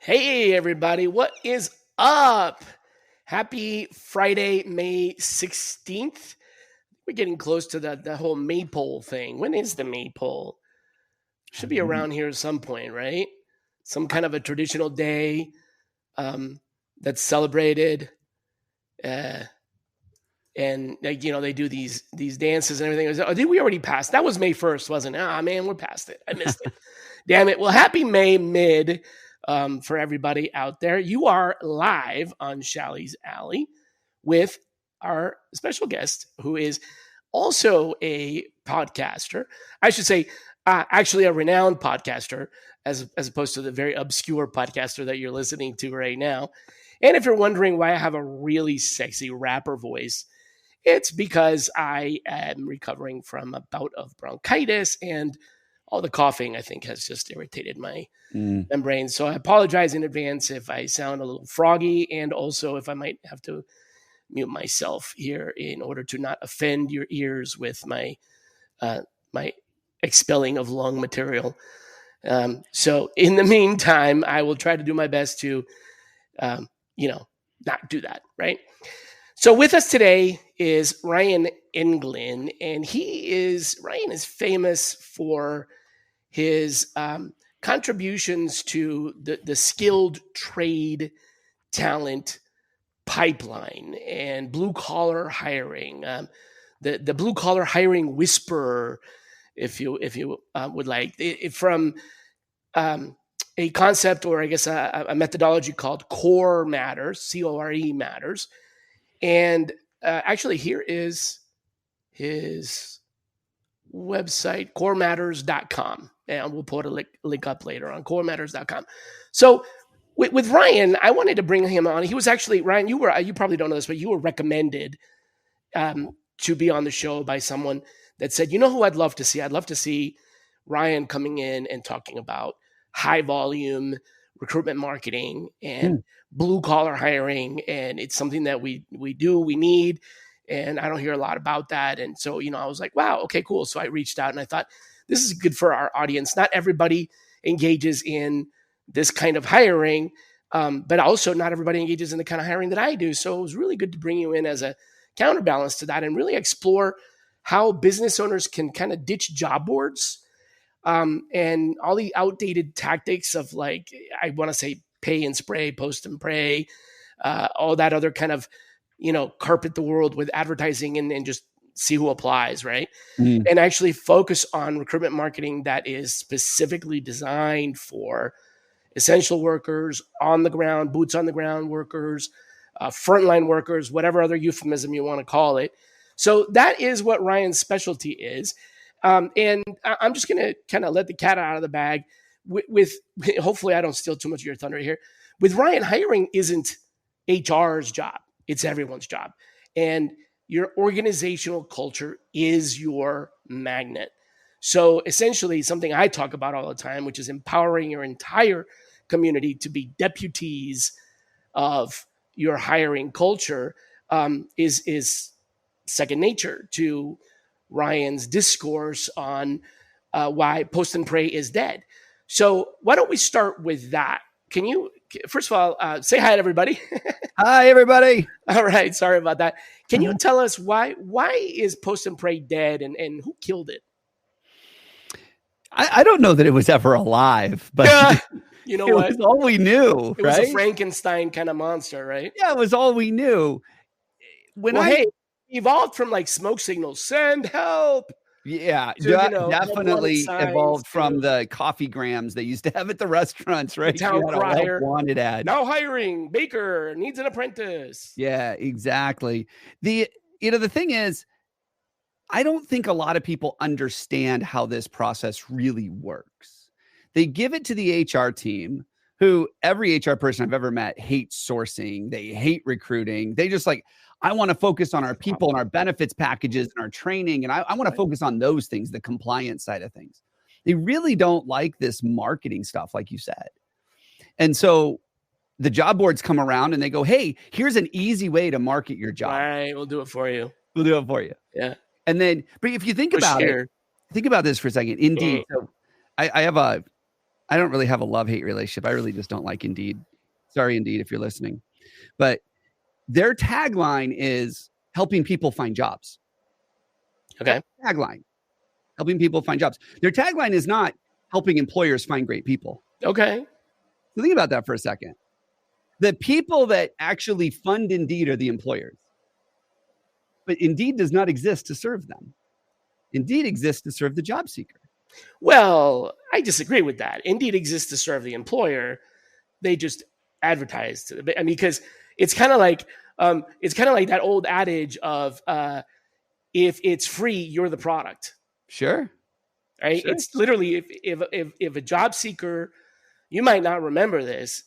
Hey, everybody, what is up? Happy Friday, May 16th. We're getting close to the whole maypole thing. When is the maypole? Should be around here at some point, right? Some kind of a traditional day that's celebrated. And they do these dances and everything. I think we already passed. That was May 1st, wasn't it? Ah, man, we're past it. I missed it. Damn it. Well, happy May mid for everybody out there. You are live on Shally's Alley with our special guest, who is also a podcaster. I should say, actually a renowned podcaster, as opposed to the very obscure podcaster that you're listening to right now. And if you're wondering why I have a really sexy rapper voice, it's because I am recovering from a bout of bronchitis, and all the coughing, I think, has just irritated my membrane. So I apologize in advance if I sound a little froggy, and also if I might have to mute myself here in order to not offend your ears with my my expelling of lung material. So in the meantime, I will try to do my best to, not do that, right? So with us today is Ryan Englin, and Ryan is famous for his contributions to the skilled trade talent pipeline and blue collar hiring, the blue collar hiring whisperer, if you would like, from a concept, or I guess a methodology called Core Matters, CORE Matters. And actually, here is his website, corematters.com. And we'll put a link up later on corematters.com. So with Ryan, I wanted to bring him on. He was actually, Ryan, you probably don't know this, but you were recommended to be on the show by someone that said, you know who I'd love to see? I'd love to see Ryan coming in and talking about high volume recruitment marketing and blue collar hiring. And it's something that we need. And I don't hear a lot about that. And so, I was like, wow, okay, cool. So I reached out and I thought, this is good for our audience. Not everybody engages in this kind of hiring, but also not everybody engages in the kind of hiring that I do. So it was really good to bring you in as a counterbalance to that and really explore how business owners can kind of ditch job boards and all the outdated tactics of, like, I want to say pay and spray, post and pray, all that other kind of, carpet the world with advertising and just see who applies, right? And actually focus on recruitment marketing that is specifically designed for essential workers, on the ground, boots on the ground workers, frontline workers, whatever other euphemism you want to call it. So that is what Ryan's specialty is. And I'm just going to kind of let the cat out of the bag with hopefully I don't steal too much of your thunder here. With Ryan, hiring isn't HR's job. It's everyone's job. And your organizational culture is your magnet. So essentially something I talk about all the time, which is empowering your entire community to be deputies of your hiring culture, is second nature to Ryan's discourse on why post and pray is dead. So why don't we start with that? Can you, first of all, say hi to everybody? Hi, everybody. All right. Sorry about that. Can you tell us why is post and pray dead, and who killed it? I don't know that it was ever alive, but you know it what? was all we knew. It was a Frankenstein kind of monster, right? Yeah, it was all we knew. Hey, evolved from like smoke signals, send help. Yeah, definitely evolved from the coffee grams they used to have at the restaurants, right? The town crier. Wanted ad. Now hiring, baker needs an apprentice. Yeah, exactly. The thing is, I don't think a lot of people understand how this process really works. They give it to the HR team, who every HR person I've ever met hates sourcing. They hate recruiting. They just like, I want to focus on our people and our benefits packages and our training. And I want to focus on those things, the compliance side of things. They really don't like this marketing stuff, like you said. And so the job boards come around and they go, hey, here's an easy way to market your job. All right, we'll do it for you. We'll do it for you. Yeah. And then, but if you think about it, think about this for a second. Indeed. So I have I don't really have a love-hate relationship. I really just don't like Indeed. Sorry, Indeed, if you're listening. But their tagline is helping people find jobs. Okay. Tagline, helping people find jobs. Their tagline is not helping employers find great people. Okay. So think about that for a second. The people that actually fund Indeed are the employers. But Indeed does not exist to serve them. Indeed exists to serve the job seeker. Well, I disagree with that. Indeed exists to serve the employer. They just advertise to the, I mean, because it's kind of like that old adage of if it's free, you're the product. Sure. Right? Sure. It's literally if a job seeker, you might not remember this,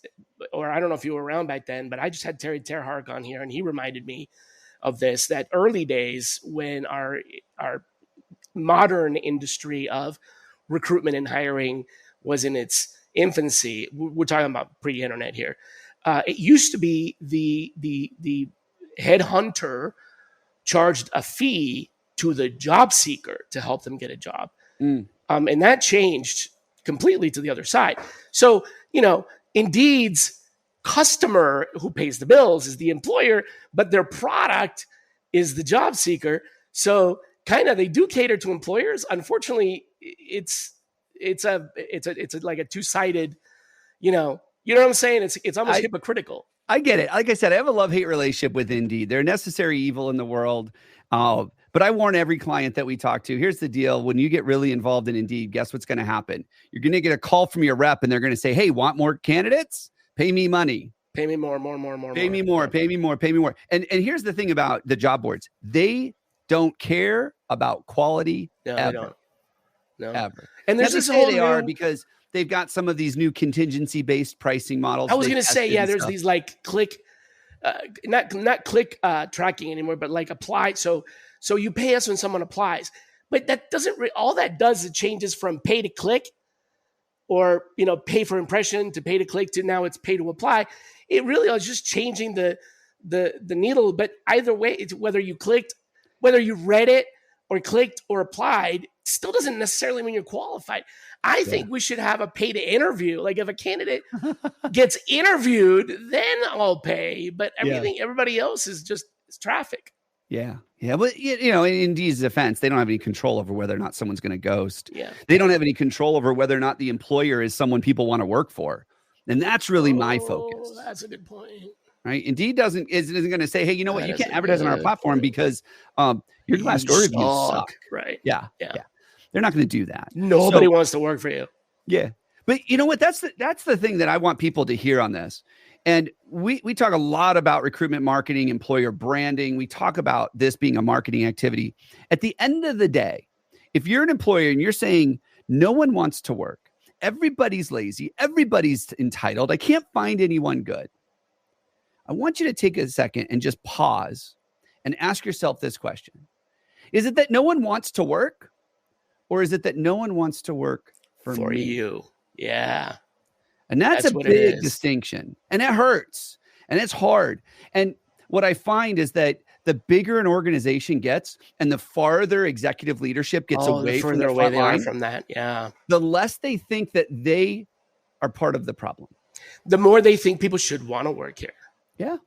or I don't know if you were around back then, but I just had Terry Terhark on here, and he reminded me of this, that early days when our modern industry of recruitment and hiring was in its infancy. We're talking about pre-internet here. It used to be the headhunter charged a fee to the job seeker to help them get a job. And that changed completely to the other side. So, Indeed's customer who pays the bills is the employer, but their product is the job seeker. So kind of they do cater to employers. Unfortunately, it's like a two-sided, you know what I'm saying? It's almost hypocritical. I get it. Like I said, I have a love-hate relationship with Indeed. They're a necessary evil in the world. But I warn every client that we talk to, here's the deal. When you get really involved in Indeed, guess what's going to happen? You're going to get a call from your rep and they're going to say, hey, want more candidates? Pay me money. Pay me more. Pay me more. And here's the thing about the job boards. They don't care about quality ever. They don't. No. Ever. And there's this whole are because they've got some of these new contingency-based pricing models. I was going to say, there's these like click, not click tracking anymore, but like apply. So you pay us when someone applies, but that doesn't. All that does is changes from pay to click, or pay for impression to pay to click to now it's pay to apply. It really is just changing the needle. But either way, it's whether you clicked, whether you read it or clicked or applied, still doesn't necessarily mean you're qualified. I think we should have a pay to interview. Like if a candidate gets interviewed, then I'll pay. But everybody else is just traffic. Yeah. But in Indeed's defense, they don't have any control over whether or not someone's going to ghost. Yeah. They don't have any control over whether or not the employer is someone people want to work for. And that's really my focus. That's a good point. Right. Indeed isn't going to say, hey, you know what? You can't advertise on our platform because your Glassdoor reviews suck. Right. Yeah. They're not going to do that. Nobody wants to work for you. Yeah. But you know what? That's the thing that I want people to hear on this. And we talk a lot about recruitment marketing, employer branding. We talk about this being a marketing activity. At the end of the day, if you're an employer and you're saying no one wants to work, everybody's lazy, everybody's entitled, I can't find anyone good, I want you to take a second and just pause and ask yourself this question. Is it that no one wants to work, or is it that no one wants to work for you? Yeah. And that's a big distinction. And it hurts. And it's hard. And what I find is that the bigger an organization gets and the farther executive leadership gets away from the front line from that, the less they think that they are part of the problem. The more they think people should want to work here. Yeah.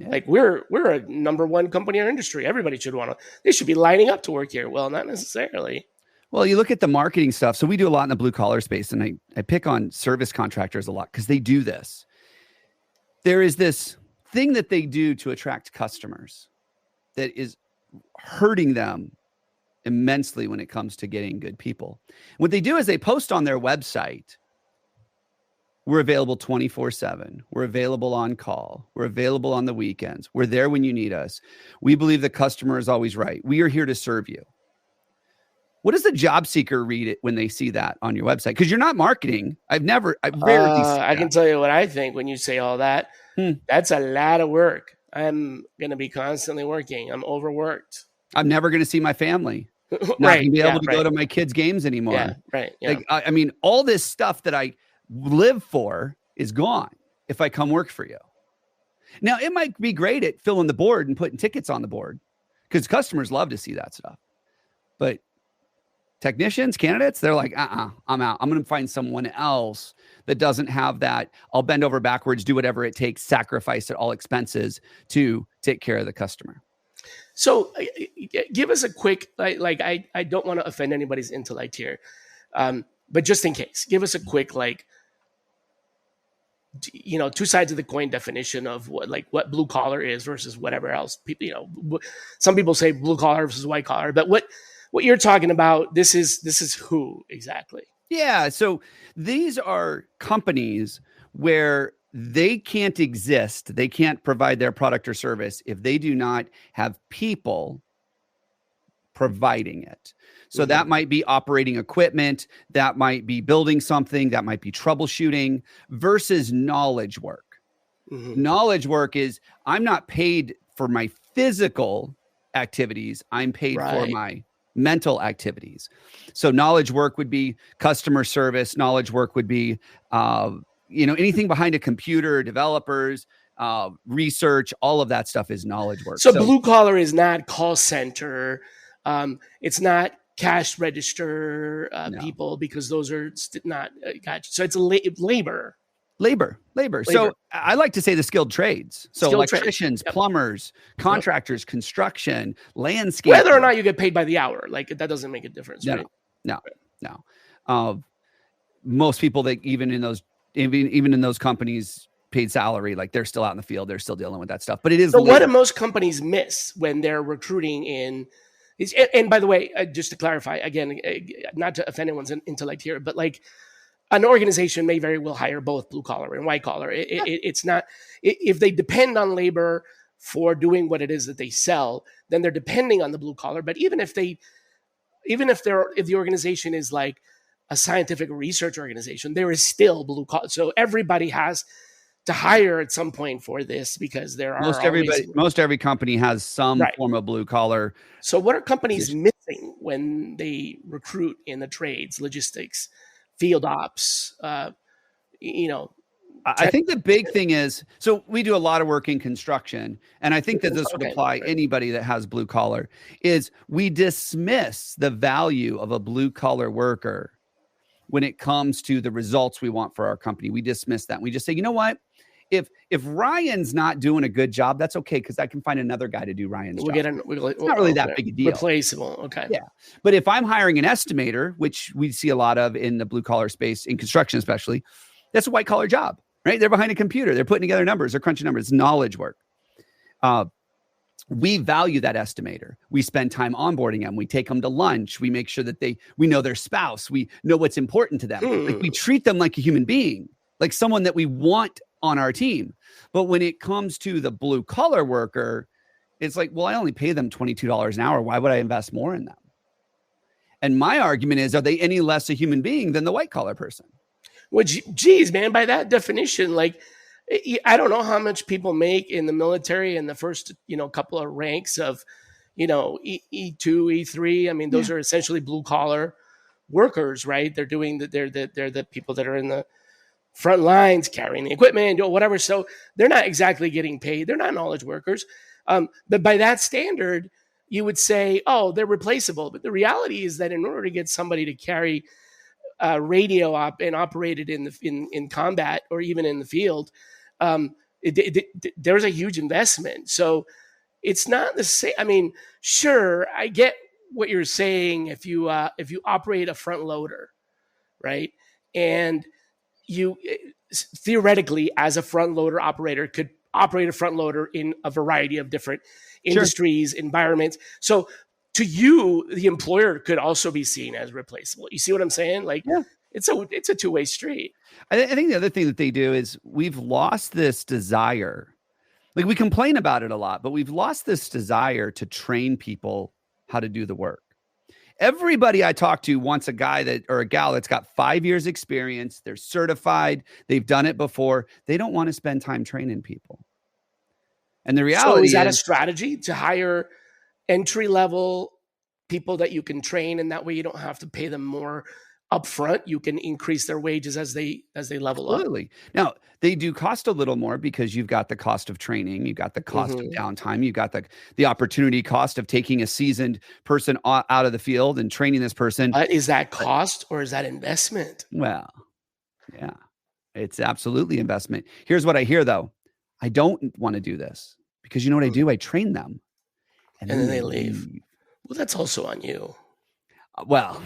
Like we're a number one company in our industry. Everybody should they should be lining up to work here. Well, not necessarily. Well, you look at the marketing stuff. So we do a lot in the blue collar space, and I pick on service contractors a lot because they do this. There is this thing that they do to attract customers that is hurting them immensely when it comes to getting good people. What they do is they post on their website, we're available 24/7. We're available on call. We're available on the weekends. We're there when you need us. We believe the customer is always right. We are here to serve you. What does the job seeker read it when they see that on your website? Because you're not marketing. I rarely see that. I can tell you what I think when you say all that. That's a lot of work. I'm going to be constantly working. I'm overworked. I'm never going to see my family. Not going to be able to go to my kids' games anymore. Yeah, right. Yeah. Like, I mean, all this stuff that I live for is gone if I come work for you. Now, it might be great at filling the board and putting tickets on the board because customers love to see that stuff. But Technicians, candidates, they're like, I'm out. I'm going to find someone else that doesn't have that. I'll bend over backwards, do whatever it takes, sacrifice at all expenses to take care of the customer. So give us a quick, I don't want to offend anybody's intellect here, but just in case, give us a quick, two sides of the coin definition of what blue collar is versus whatever else. People, some people say blue collar versus white collar, but what you're talking about, this is who exactly? Yeah. So these are companies where they can't exist. They can't provide their product or service if they do not have people providing it. So that might be operating equipment, that might be building something, that might be troubleshooting versus knowledge work. Knowledge work is I'm not paid for my physical activities, I'm paid for my mental activities. So knowledge work would be customer service. Knowledge work would be, anything behind a computer, developers, research, all of that stuff is knowledge work. So blue collar is not call center. It's not cash register people, because those are not gotcha. So it's labor. So I like to say the skilled trades. So electricians, plumbers, contractors, construction, landscape. Whether or not you get paid by the hour, that doesn't make a difference, right? No. Most people that even in those companies paid salary, they're still out in the field, they're still dealing with that stuff. But it is. So what do most companies miss when they're recruiting in? And by the way, just to clarify again, not to offend anyone's intellect here, but an organization may very well hire both blue collar and white collar. It's not, if they depend on labor for doing what it is that they sell, then they're depending on the blue collar. But even if the organization is like a scientific research organization, there is still blue collar. So everybody has to hire at some point for this, because there are most every company has some form of blue collar. So what are companies missing when they recruit in the trades, logistics, field ops? I think the big thing is, so we do a lot of work in construction, and I think that this would apply anybody that has blue collar, is we dismiss the value of a blue collar worker when it comes to the results we want for our company. We dismiss that. We just say, you know what? If Ryan's not doing a good job, that's okay, because I can find another guy to do Ryan's job. It's not really that big a deal. Replaceable. Okay. Yeah. But if I'm hiring an estimator, which we see a lot of in the blue collar space, in construction especially, that's a white collar job, right? They're behind a computer. They're putting together numbers. They're crunching numbers. It's knowledge work. We value that estimator. We spend time onboarding them. We take them to lunch. We make sure that we know their spouse. We know what's important to them. We treat them like a human being, like someone that we want on our team. But when it comes to the blue collar worker, it's like, well, I only pay them $22 an hour. Why would I invest more in them? And my argument is, are they any less a human being than the white collar person? Well, geez, man, by that definition, I don't know how much people make in the military in the first, couple of ranks of, E2, E3. I mean, those are essentially blue collar workers, right? They're the people that are in the front lines, carrying the equipment, or whatever. So they're not exactly getting paid. They're not knowledge workers. But by that standard, you would say, oh, they're replaceable. But the reality is that in order to get somebody to carry radio and operate it in combat or even in the field, there's a huge investment. So it's not the same. I mean, sure, I get what you're saying. If you operate a front loader, right, and you theoretically, as a front loader operator, could operate a front loader in a variety of different industries, environments. So to you, the employer could also be seen as replaceable. You see what I'm saying? It's a two-way street. I think the other thing that they do is we've lost this desire. We complain about it a lot, but we've lost this desire to train people how to do the work. Everybody I talk to wants a guy or a gal that's got 5 years experience. They're certified. They've done it before. They don't want to spend time training people. And the reality is that a strategy to hire entry level people that you can train, and that way you don't have to pay them more upfront, you can increase their wages as they level up. Absolutely. Now, they do cost a little more because you've got the cost of training, you've got the cost of Mhm. downtime, you've got the opportunity cost of taking a seasoned person out of the field and training this person. But is that But cost or is that investment? well, yeah, it's absolutely investment. Here's what I hear though. I don't want to do this because you know what I Mm, do? I train them and and then then they they leave. leave. Well, that's also on you. Well,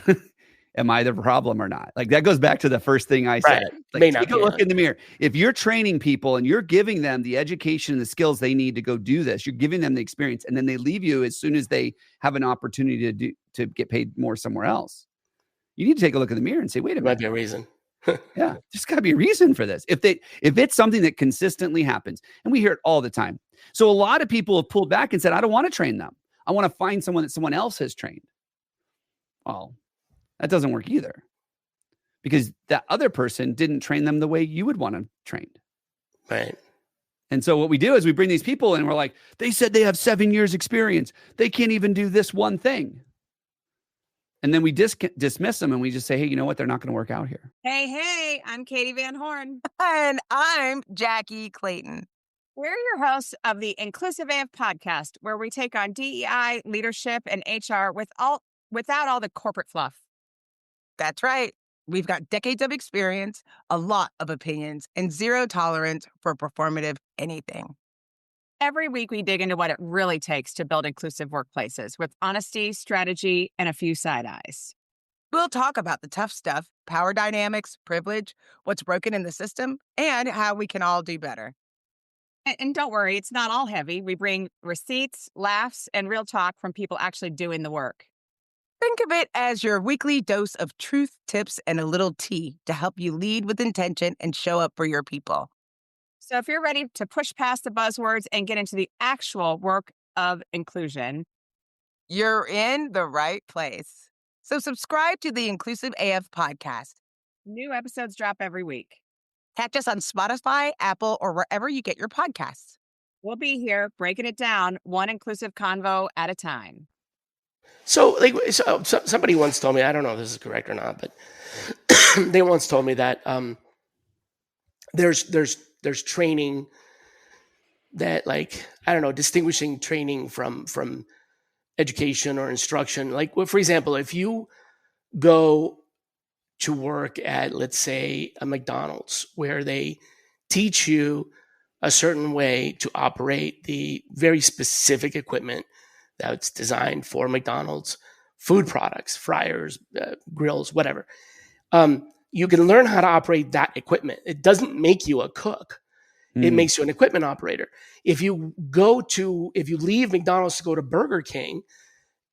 am I the problem or not? Like that goes back to the first thing I said. Right. Like May not take a be look on. in the mirror. If you're training people and you're giving them the education and the skills they need to go do this, you're giving them the experience and then they leave you as soon as they have an opportunity to get paid more somewhere else. You need to take a look in the mirror and say, "Wait a There might minute. be a reason. Yeah, there's got to be a reason for this." If it's something that consistently happens, and we hear it all the time. So a lot of people have pulled back and said, "I don't want to train them. I want to find someone that someone else has trained." Well, that doesn't work either because that other person didn't train them the way you would want them trained. Right. And so what we do is we bring these people in and we're like, they said they have 7 years experience. They can't even do this one thing. And then we dismiss them and we just say, hey, you know what? They're not going to work out here. Hey, I'm Katie Van Horn. And I'm Jackie Clayton. We're your hosts of the Inclusive AF podcast, where we take on DEI, leadership, and HR without all the corporate fluff. That's right. We've got decades of experience, a lot of opinions, and zero tolerance for performative anything. Every week, we dig into what it really takes to build inclusive workplaces with honesty, strategy, and a few side eyes. We'll talk about the tough stuff, power dynamics, privilege, what's broken in the system, and how we can all do better. And don't worry, it's not all heavy. We bring receipts, laughs, and real talk from people actually doing the work. Think of it as your weekly dose of truth, tips, and a little tea to help you lead with intention and show up for your people. So if you're ready to push past the buzzwords and get into the actual work of inclusion, You're in the right place. So subscribe to the Inclusive AF podcast. new episodes drop every week. Catch us on Spotify, Apple, or wherever you get your podcasts. We'll be here breaking it down one inclusive convo at a time. So, somebody once told me, I don't know if this is correct or not, but they once told me that there's training that, like, I don't know, distinguishing training from education or instruction. Like, well, for example, if you go to work at, let's say, a McDonald's, where they teach you a certain way to operate the very specific equipment that's designed for McDonald's food products, fryers, grills, whatever. You can learn how to operate that equipment. It doesn't make you a cook. It makes you an equipment operator. If you leave McDonald's to go to Burger King,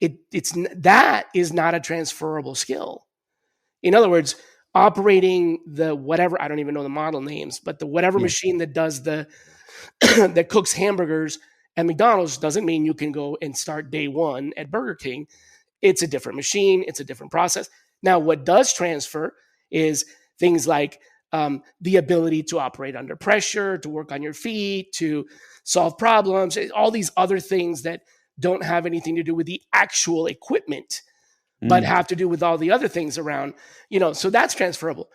that is not a transferable skill. In other words, operating the whatever, I don't even know the model names, but the whatever machine that does that cooks hamburgers at McDonald's doesn't mean you can go and start day one at Burger King. It's a different machine. It's a different process. Now, what does transfer is things like the ability to operate under pressure, to work on your feet, to solve problems, all these other things that don't have anything to do with the actual equipment, but have to do with all the other things around, so that's transferable.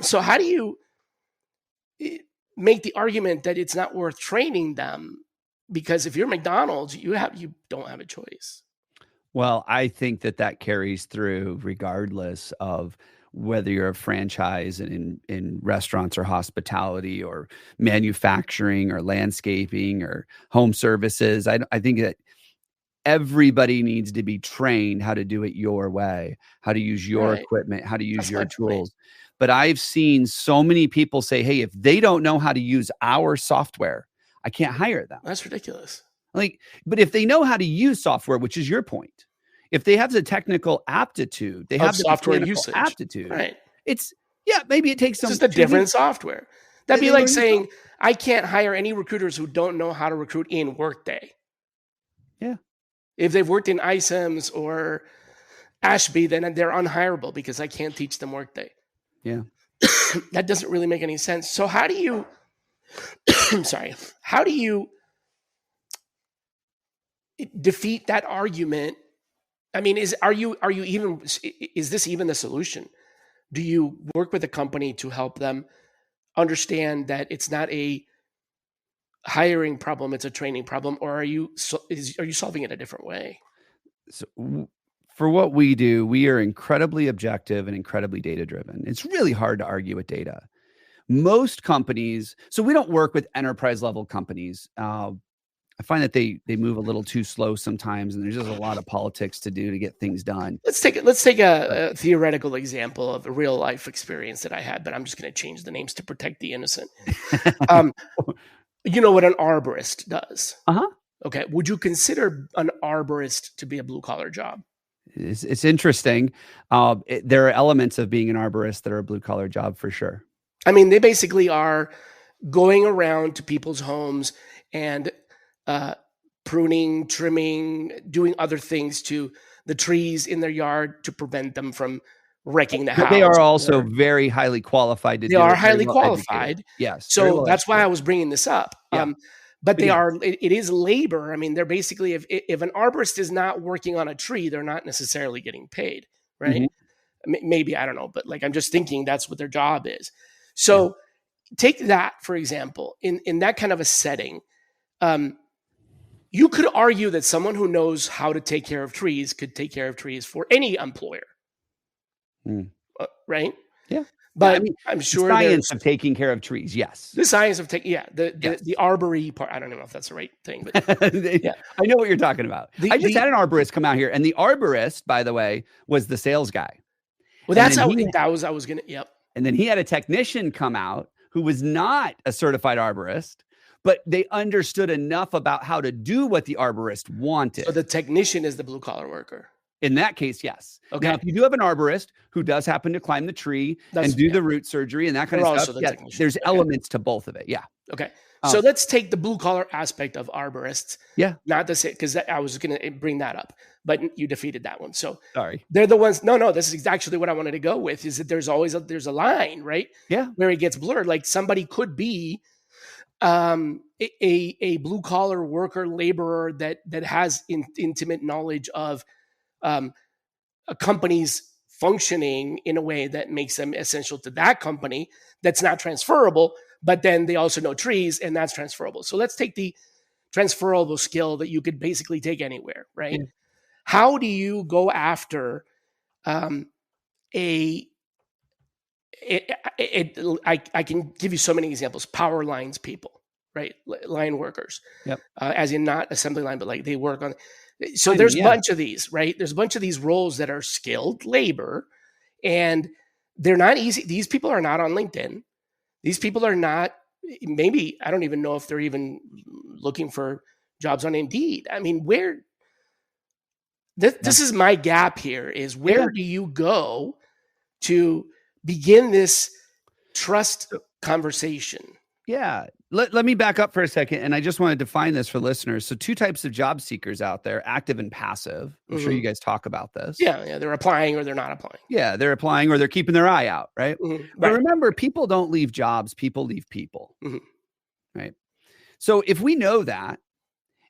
So how do you make the argument that it's not worth training them? Because if you're McDonald's, you don't have a choice. Well, I think that carries through regardless of whether you're a franchise in restaurants or hospitality or manufacturing or landscaping or home services. I think that everybody needs to be trained how to do it your way, how to use your equipment, how to use your tools. But I've seen so many people say, hey, if they don't know how to use our software, I can't hire them. That's ridiculous. But if they know how to use software, which is your point, if they have the technical aptitude, they have the software usage aptitude. Right. Maybe it takes some just a different software. That'd be like saying, I can't hire any recruiters who don't know how to recruit in Workday. Yeah. If they've worked in iCIMS or Ashby, then they're unhireable because I can't teach them Workday. Yeah. That doesn't really make any sense. So how do you, how do you defeat that argument I mean, is this even the solution? Do you work with a company to help them understand that it's not a hiring problem, it's a training problem, or are you solving it a different way? So for what we do, we are incredibly objective and incredibly data driven. It's really hard to argue with data. Most companies, so we don't work with enterprise level companies. I find that they move a little too slow sometimes, and there's just a lot of politics to do to get things done. Let's take a theoretical example of a real life experience that I had, but I'm just going to change the names to protect the innocent. You know what an arborist does? Okay. Would you consider an arborist to be a blue collar job? It's interesting. There are elements of being an arborist that are a blue collar job for sure. I mean, they basically are going around to people's homes and pruning, trimming, doing other things to the trees in their yard to prevent them from wrecking the house. They are also very highly qualified to do it. They are highly qualified. Yes. So that's why I was bringing this up. Yeah. But it is labor. I mean, they're basically, if an arborist is not working on a tree, they're not necessarily getting paid, right? Maybe, I don't know, but like, I'm just thinking that's what their job is. So take that, for example, in that kind of a setting, you could argue that someone who knows how to take care of trees could take care of trees for any employer, right? Yeah. But I mean, I'm sure the science of taking care of trees. Yes. The science of taking, the arbory part. I don't know if that's the right thing, but I know what you're talking about. I just had an arborist come out here, and the arborist, by the way, was the sales guy. Well, that's how I was going to, yep. And then he had a technician come out who was not a certified arborist, but they understood enough about how to do what the arborist wanted. So the technician is the blue collar worker. In that case, yes. Okay. Now, if you do have an arborist who does happen to climb the tree and do the root surgery and that kind of stuff, there's elements to both of it. Yeah. Okay. So let's take the blue collar aspect of arborists. Yeah. Not to say, because I was going to bring that up, but you defeated that one. So sorry. They're the ones. No, this is actually what I wanted to go with, is that there's always there's a line, right? Yeah. Where it gets blurred. Like somebody could be a blue collar worker, laborer that has intimate knowledge of a company's functioning in a way that makes them essential to that company. That's not transferable, but then they also know trees, and that's transferable. So let's take the transferable skill that you could basically take anywhere, right? Yeah. How do you go after I can give you so many examples. Power lines people, right? Line workers, as in not assembly line, but like they work on. So there's a bunch of these, right? There's a bunch of these roles that are skilled labor, and they're not easy. These people are not on LinkedIn. These people are not, maybe, I don't even know if they're even looking for jobs on Indeed. I mean, this is my gap here, is where do you go to begin this trust conversation? Yeah. Let me back up for a second. And I just want to define this for listeners. So 2 types of job seekers out there, active and passive. I'm sure you guys talk about this. Yeah. They're applying or they're not applying. Yeah. They're applying or they're keeping their eye out. Right. But remember, people don't leave jobs. People leave people. Right. So if we know that,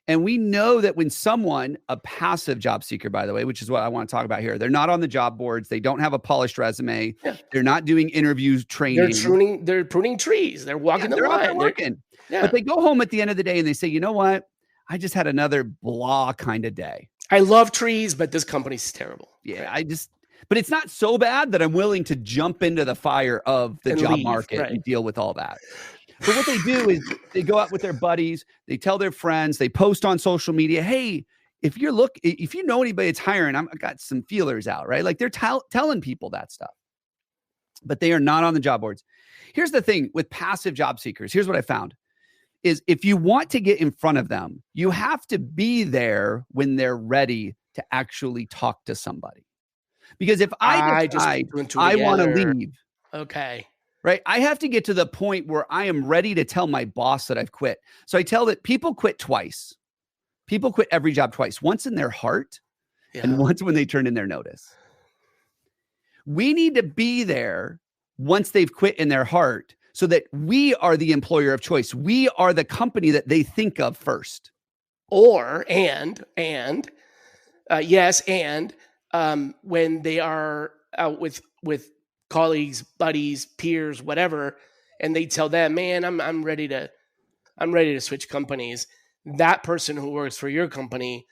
and we know that when someone, a passive job seeker, by the way, which is what I want to talk about here, they're not on the job boards. They don't have a polished resume. Yeah. They're not doing interviews, training. They're pruning trees. They're walking the line. They're working. But they go home at the end of the day and they say, you know what? I just had another blah kind of day. I love trees, but this company's terrible. Yeah, but it's not so bad that I'm willing to jump into the fire of the job market and deal with all that. But what they do is they go out with their buddies, they tell their friends, they post on social media, hey, if you know anybody that's hiring, I've got some feelers out, right? Like they're telling people that stuff, but they are not on the job boards. Here's the thing with passive job seekers. Here's what I found is if you want to get in front of them, you have to be there when they're ready to actually talk to somebody. Because if I want to leave. Okay. Right. I have to get to the point where I am ready to tell my boss that I've quit. So I tell that people quit twice. People quit every job twice, once in their heart and once when they turn in their notice. We need to be there once they've quit in their heart so that we are the employer of choice. We are the company that they think of first. Yes, and when they are out with colleagues, buddies, peers, whatever, and they tell them, "Man, I'm ready to switch companies." That person who works for your company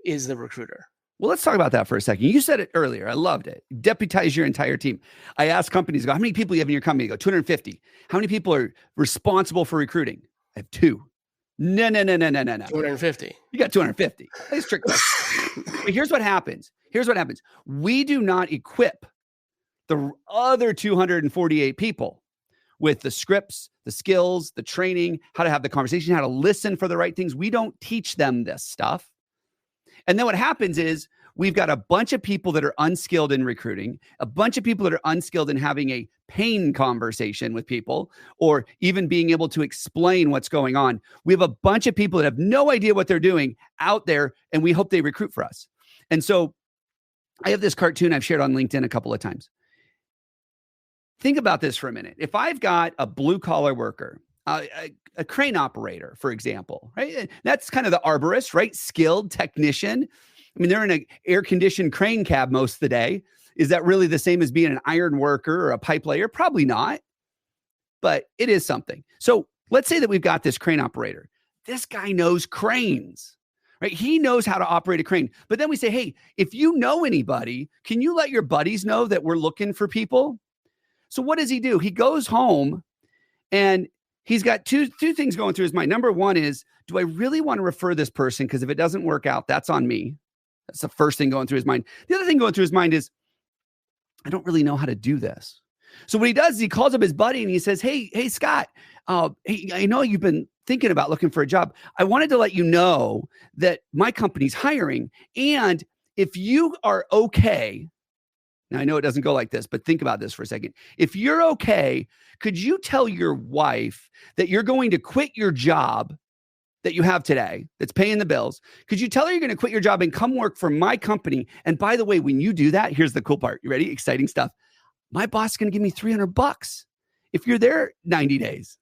is the recruiter. Well, let's talk about that for a second. You said it earlier. I loved it. Deputize your entire team. I asked companies, how many people you have in your company? Go 250. How many people are responsible for recruiting? I have 2. No. 250. You got 250. That's trick question. But here's what happens. We do not equip the other 248 people with the scripts, the skills, the training, how to have the conversation, how to listen for the right things. We don't teach them this stuff. And then what happens is we've got a bunch of people that are unskilled in recruiting, a bunch of people that are unskilled in having a pain conversation with people, or even being able to explain what's going on. We have a bunch of people that have no idea what they're doing out there, and we hope they recruit for us. And so I have this cartoon I've shared on LinkedIn a couple of times. Think about this for a minute. If I've got a blue collar worker, a crane operator, for example, right? That's kind of the arborist, right? Skilled technician. I mean, they're in an air-conditioned crane cab most of the day. Is that really the same as being an iron worker or a pipe layer? Probably not, but it is something. So let's say that we've got this crane operator. This guy knows cranes, right? He knows how to operate a crane. But then we say, hey, if you know anybody, can you let your buddies know that we're looking for people? So what does he do? He goes home and he's got two things going through his mind. Number one is, do I really want to refer this person? Because if it doesn't work out, that's on me. That's the first thing going through his mind. The other thing going through his mind is, I don't really know how to do this. So what he does is he calls up his buddy and he says, hey, Scott, hey, I know you've been thinking about looking for a job. I wanted to let you know that my company's hiring. And if you are okay, now I know it doesn't go like this, but think about this for a second. If you're okay, could you tell your wife that you're going to quit your job that you have today that's paying the bills? Could you tell her you're going to quit your job and come work for my company? And by the way, when you do that, here's the cool part. You ready? Exciting stuff. My boss is going to give me $300 if you're there 90 days.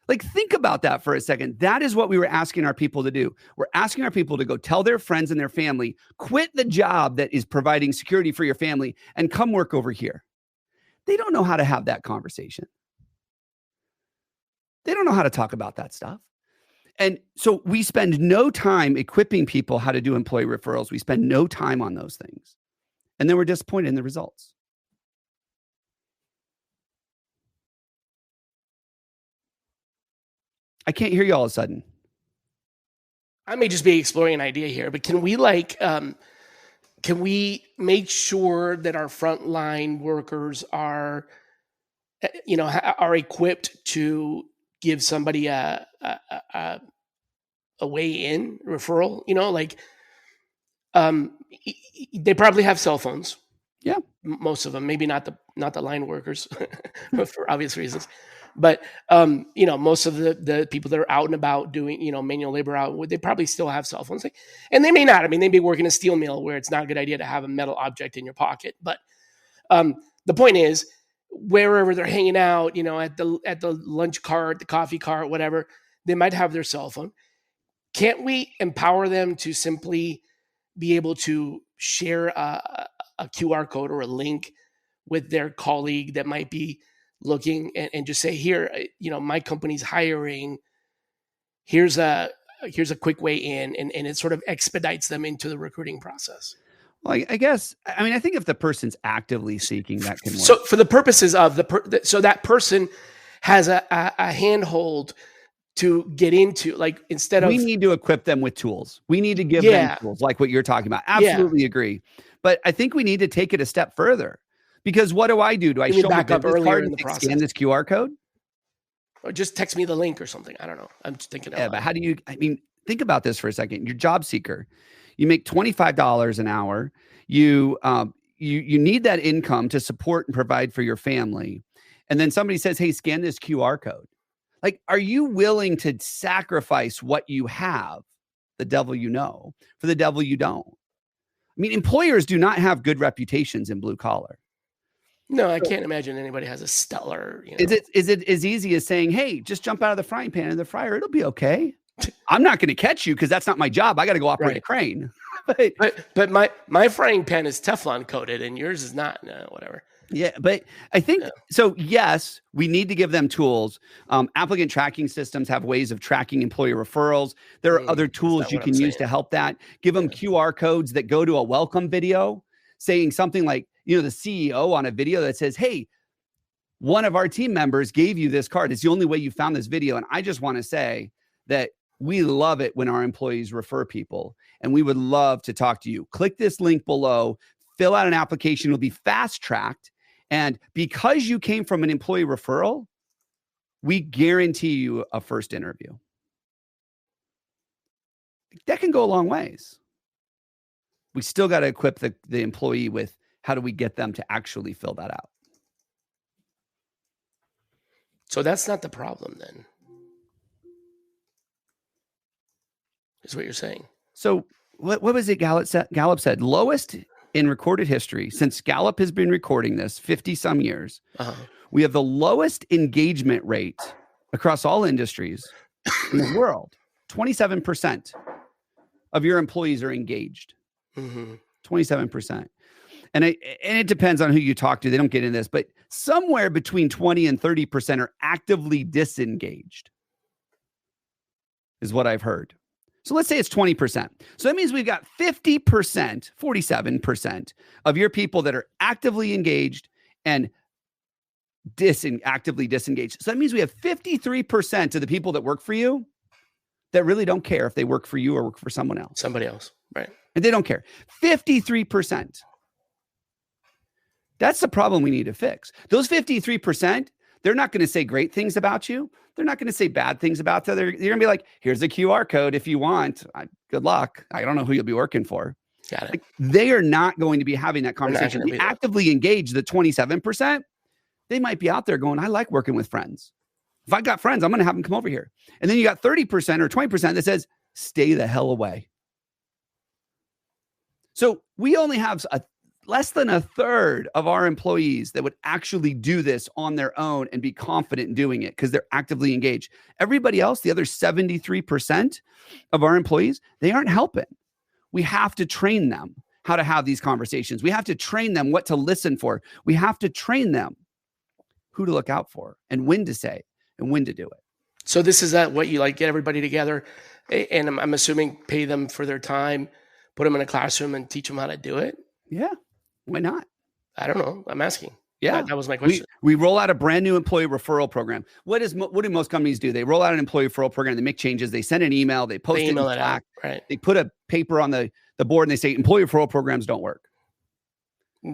Like, think about that for a second. That is what we were asking our people to do. We're asking our people to go tell their friends and their family, quit the job that is providing security for your family and come work over here. They don't know how to have that conversation. They don't know how to talk about that stuff. And so we spend no time equipping people how to do employee referrals. We spend no time on those things. And then we're disappointed in the results. I can't hear you all of a sudden. I may just be exploring an idea here, but can we make sure that our frontline workers are equipped to give somebody a way in referral? They probably have cell phones. Yeah, most of them, maybe not the line workers for obvious reasons. But, most of the people that are out and about doing, manual labor out, they probably still have cell phones. And they may not. I mean, they may work in a steel mill where it's not a good idea to have a metal object in your pocket. But the point is, wherever they're hanging out, at the lunch cart, the coffee cart, whatever, they might have their cell phone. Can't we empower them to simply be able to share a QR code or a link with their colleague that might be looking and just say, here, my company's hiring. Here's a quick way in, and it sort of expedites them into the recruiting process. Well, I guess, I think if the person's actively seeking, that can work. So for the purposes of so that person has a handhold to get into, we need to equip them with tools. We need to give them tools like what you're talking about. Absolutely agree. But I think we need to take it a step further, because what do I do? Do I show back up earlier in the process? Scan this QR code? Or just text me the link or something. I don't know. I'm just thinking. Yeah, but how do you, think about this for a second. You're a job seeker. You make $25 an hour. You need that income to support and provide for your family. And then somebody says, hey, scan this QR code. Are you willing to sacrifice what you have, the devil you know, for the devil you don't? Employers do not have good reputations in blue collar. No, I can't imagine anybody has a stellar. Is it as easy as saying, hey, just jump out of the frying pan in the fryer? It'll be okay. I'm not going to catch you because that's not my job. I got to go operate a crane. but my frying pan is Teflon coated and yours is not. No, whatever. Yeah, but I think so. Yes, we need to give them tools. Applicant tracking systems have ways of tracking employee referrals. There are other tools you can use to help that. Give them QR codes that go to a welcome video saying something like, the CEO on a video that says, hey, one of our team members gave you this card. It's the only way you found this video. And I just want to say that we love it when our employees refer people, and we would love to talk to you. Click this link below, fill out an application. It'll be fast-tracked. And because you came from an employee referral, we guarantee you a first interview. That can go a long ways. We still got to equip the employee with how do we get them to actually fill that out. So that's not the problem then, is what you're saying. So what was it Gallup said? Lowest in recorded history, since Gallup has been recording this 50 some years, we have the lowest engagement rate across all industries in the world. 27% of your employees are engaged. 27%. And it depends on who you talk to. They don't get in this, but somewhere between 20 and 30% are actively disengaged, is what I've heard. So let's say it's 20%. So that means we've got 50%, 47% of your people that are actively engaged and actively disengaged. So that means we have 53% of the people that work for you that really don't care if they work for you or work for someone else. Somebody else, right? And they don't care. 53%. That's the problem we need to fix. Those 53%, they're not going to say great things about you. They're not going to say bad things about you. They're going to be like, here's a QR code if you want. Good luck. I don't know who you'll be working for. Got it. Like, they are not going to be having that conversation. The actively engaged, the 27%, they might be out there going, I like working with friends. If I got friends, I'm going to have them come over here. And then you got 30% or 20% that says, stay the hell away. So we only have less than a third of our employees that would actually do this on their own and be confident in doing it because they're actively engaged. Everybody else, the other 73% of our employees, they aren't helping. We have to train them how to have these conversations. We have to train them what to listen for. We have to train them who to look out for and when to say and when to do it. So this is what you like, get everybody together, and I'm assuming pay them for their time, put them in a classroom and teach them how to do it? Yeah. Why not? I don't know. I'm asking. Yeah. That was my question. We roll out a brand new employee referral program. What do most companies do? They roll out an employee referral program. They make changes. They send an email. They post it in Slack. Right. They put a paper on the board and they say employee referral programs don't work.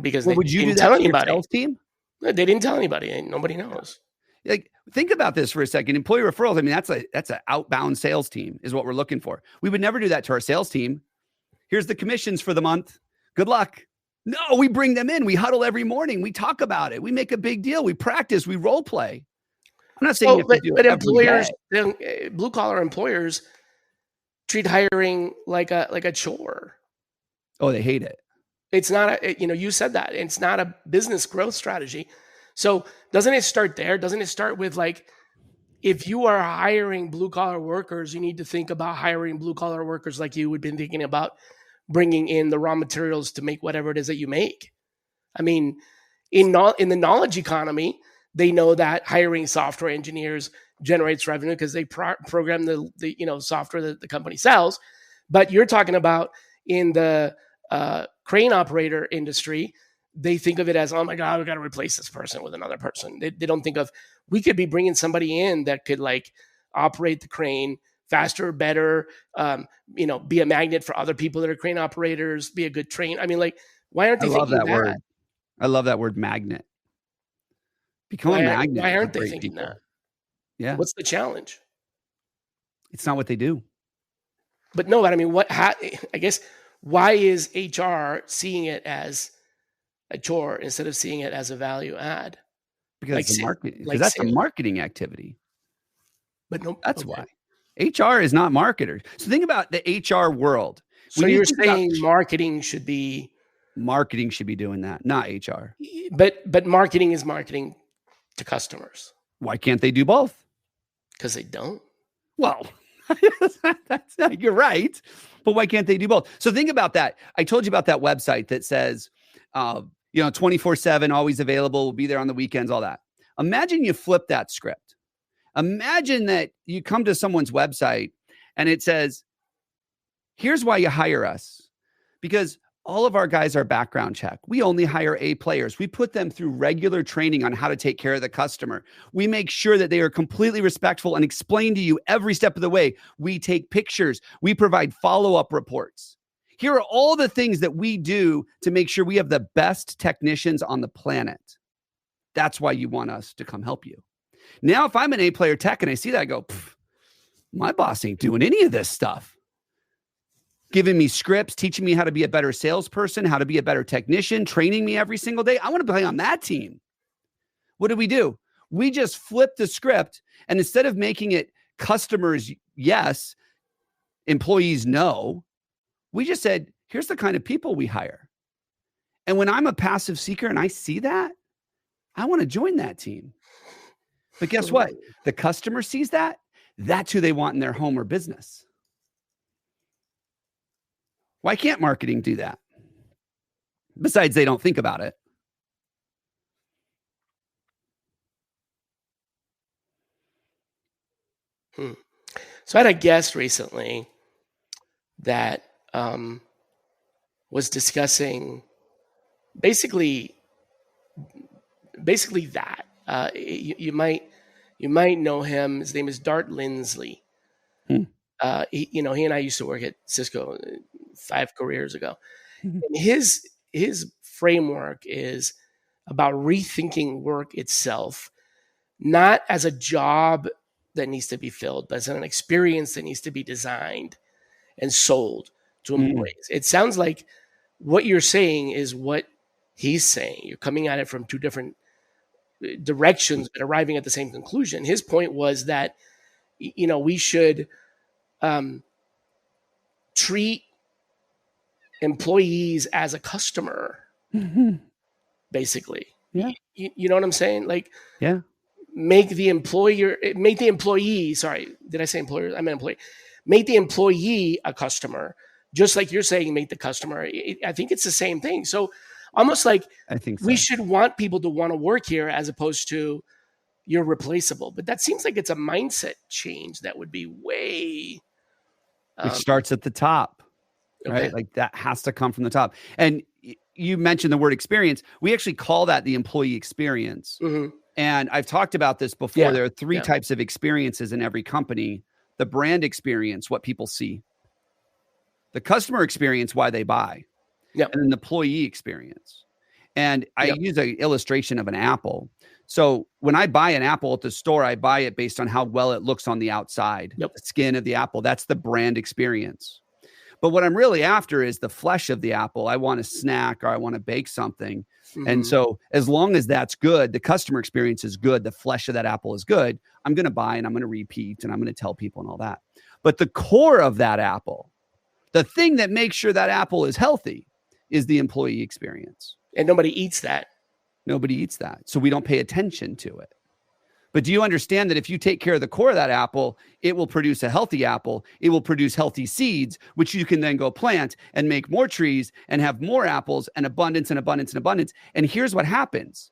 Because would you do that to your sales team? They didn't tell anybody. Nobody knows. Like, think about this for a second. Employee referrals, I mean, that's an outbound sales team is what we're looking for. We would never do that to our sales team. Here's the commissions for the month. Good luck. No, we bring them in. We huddle every morning. We talk about it. We make a big deal. We practice. We role play. I'm not saying but employers, blue collar employers, treat hiring like a chore. Oh, they hate it. It's not you said that it's not a business growth strategy. So doesn't it start there? Doesn't it start with if you are hiring blue collar workers, you need to think about hiring blue collar workers like you would been thinking about bringing in the raw materials to make whatever it is that you make. I mean, in the knowledge economy, they know that hiring software engineers generates revenue because they program the software that the company sells. But you're talking about in the crane operator industry, they think of it as, oh my God, we got to replace this person with another person. They don't think of, we could be bringing somebody in that could operate the crane faster, better, be a magnet for other people that are crane operators, be a good train. I mean, why aren't they thinking that? Word. I love that word, magnet. Become a magnet. Why aren't they thinking that? Yeah. What's the challenge? It's not what they do. But no, I mean, I guess, why is HR seeing it as a chore instead of seeing it as a value add? Because that's a marketing activity. But no, that's why. HR is not marketers. So think about the HR world. So you're saying marketing should be doing that, not HR. But marketing is marketing to customers. Why can't they do both? Because they don't. Well, you're right. But why can't they do both? So think about that. I told you about that website that says, 24/7, always available, will be there on the weekends, all that. Imagine you flip that script. Imagine that you come to someone's website and it says, here's why you hire us. Because all of our guys are background check. We only hire A players. We put them through regular training on how to take care of the customer. We make sure that they are completely respectful and explain to you every step of the way. We take pictures. We provide follow-up reports. Here are all the things that we do to make sure we have the best technicians on the planet. That's why you want us to come help you. Now, if I'm an A player tech and I see that, I go, my boss ain't doing any of this stuff. Giving me scripts, teaching me how to be a better salesperson, how to be a better technician, training me every single day. I want to play on that team. What do? We just flip the script, and instead of making it customers yes, employees no, we just said, here's the kind of people we hire. And when I'm a passive seeker and I see that, I want to join that team. But guess what? The customer sees that. That's who they want in their home or business. Why can't marketing do that? Besides, they don't think about it. So I had a guest recently that was discussing basically that. You might know him. His name is Dart Lindsley. He and I used to work at Cisco 5 careers ago. And his framework is about rethinking work itself, not as a job that needs to be filled, but as an experience that needs to be designed and sold to employees. It sounds like what you're saying is what he's saying. You're coming at it from two different directions, but arriving at the same conclusion. His point was that, we should treat employees as a customer, basically. Yeah. You know what I'm saying? Like, yeah. Make the employee, sorry, did I say employer? I meant employee. Make the employee a customer, just like you're saying, make the customer. I think it's the same thing. So almost like I think so. We should want people to want to work here as opposed to you're replaceable. But that seems like it's a mindset change that would be way. It starts at the top, right? Okay. Like that has to come from the top. And you mentioned the word experience. We actually call that the employee experience. Mm-hmm. And I've talked about this before. Yeah. There are 3 types of experiences in every company. The brand experience, what people see. The customer experience, why they buy. Yep. And then the employee experience. And I use an illustration of an apple. So when I buy an apple at the store, I buy it based on how well it looks on the outside. Yep. The skin of the apple. That's the brand experience. But what I'm really after is the flesh of the apple. I want a snack or I want to bake something. Mm-hmm. And so as long as that's good, the customer experience is good, the flesh of that apple is good, I'm going to buy and I'm going to repeat and I'm going to tell people and all that. But the core of that apple, the thing that makes sure that apple is healthy is the employee experience. And nobody eats that. Nobody eats that. So we don't pay attention to it. But do you understand that if you take care of the core of that apple, it will produce a healthy apple. It will produce healthy seeds, which you can then go plant and make more trees and have more apples and abundance and abundance and abundance. And here's what happens.